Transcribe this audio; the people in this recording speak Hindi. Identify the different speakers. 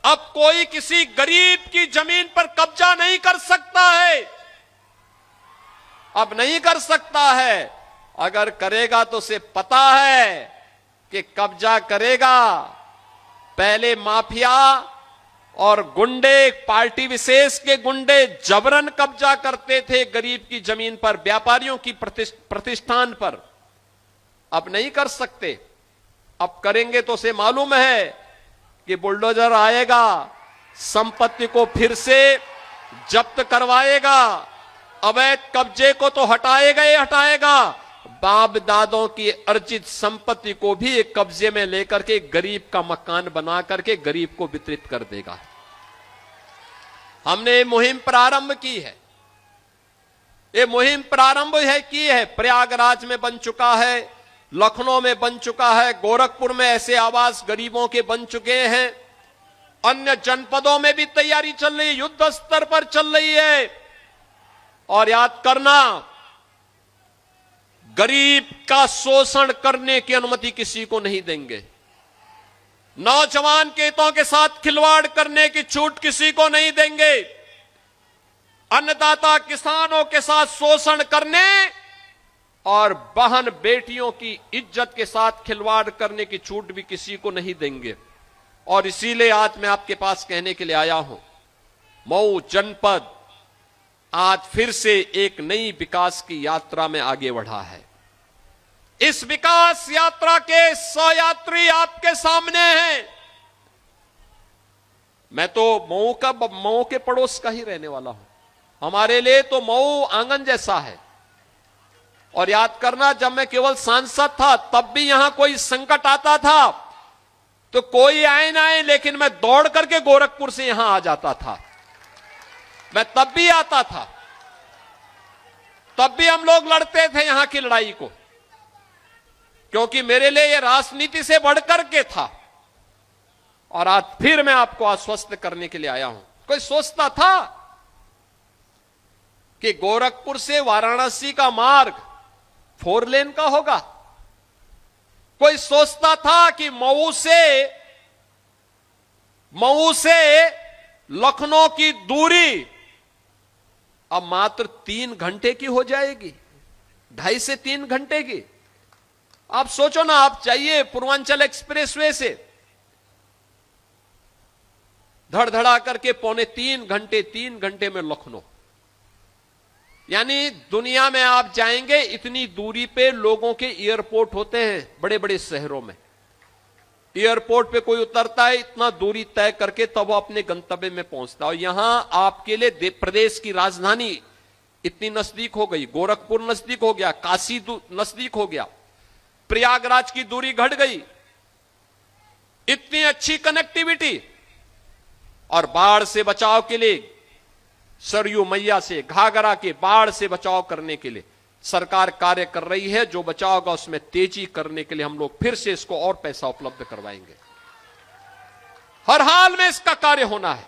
Speaker 1: अब कोई किसी गरीब की जमीन पर कब्जा नहीं कर सकता है, अब नहीं कर सकता है। अगर करेगा तो उसे पता है कि कब्जा करेगा, पहले माफिया और गुंडे, पार्टी विशेष के गुंडे जबरन कब्जा करते थे गरीब की जमीन पर, व्यापारियों की प्रतिष्ठान पर। अब नहीं कर सकते। अब करेंगे तो उसे मालूम है कि बुलडोजर आएगा, संपत्ति को फिर से जब्त करवाएगा, अवैध कब्जे को तो हटाएगा ही हटाएगा, बाप दादों की अर्जित संपत्ति को भी एक कब्जे में लेकर के गरीब का मकान बना करके गरीब को वितरित कर देगा। हमने मुहिम प्रारंभ की है। ये मुहिम प्रारंभ की है। प्रयागराज में बन चुका है, लखनऊ में बन चुका है, गोरखपुर में ऐसे आवास गरीबों के बन चुके हैं, अन्य जनपदों में भी तैयारी चल रही है, युद्ध स्तर पर चल रही है। और याद करना, गरीब का शोषण करने की अनुमति किसी को नहीं देंगे। नौजवान के हितों के साथ खिलवाड़ करने की छूट किसी को नहीं देंगे। अन्नदाता किसानों के साथ शोषण करने और बहन बेटियों की इज्जत के साथ खिलवाड़ करने की छूट भी किसी को नहीं देंगे। और इसीलिए आज मैं आपके पास कहने के लिए आया हूं, मऊ जनपद आज फिर से एक नई विकास की यात्रा में आगे बढ़ा है। इस विकास यात्रा के 100 यात्री आपके सामने हैं। मैं तो मऊ के पड़ोस का ही रहने वाला हूं। हमारे लिए तो मऊ आंगन जैसा है। और याद करना, जब मैं केवल सांसद था तब भी यहां कोई संकट आता था तो कोई आए ना आए, लेकिन मैं दौड़ करके गोरखपुर से यहां आ जाता था। मैं तब भी आता था, तब भी हम लोग लड़ते थे यहां की लड़ाई को, क्योंकि मेरे लिए यह राजनीति से बढ़कर के था। और आज फिर मैं आपको आश्वस्त करने के लिए आया हूं। कोई सोचता था कि गोरखपुर से वाराणसी का मार्ग 4 लेन का होगा? कोई सोचता था कि मऊ से लखनऊ की दूरी अब मात्र 3 घंटे की हो जाएगी, 2.5 से 3 घंटे की? आप सोचो ना, आप चाहिए पूर्वांचल एक्सप्रेसवे से धड़धड़ा करके 3 घंटे में लखनऊ। यानी दुनिया में आप जाएंगे, इतनी दूरी पे लोगों के एयरपोर्ट होते हैं बड़े बड़े शहरों में। एयरपोर्ट पे कोई उतरता है, इतना दूरी तय करके तब वो अपने गंतव्य में पहुंचता है। और यहां आपके लिए प्रदेश की राजधानी इतनी नजदीक हो गई, गोरखपुर नजदीक हो गया, काशी नजदीक हो गया, प्रयागराज की दूरी घट गई, इतनी अच्छी कनेक्टिविटी। और बाढ़ से बचाव के लिए, सरयू मैया से, घाघरा के बाढ़ से बचाव करने के लिए सरकार कार्य कर रही है। जो बचाव होगा उसमें तेजी करने के लिए हम लोग फिर से इसको और पैसा उपलब्ध करवाएंगे। हर हाल में इसका कार्य होना है।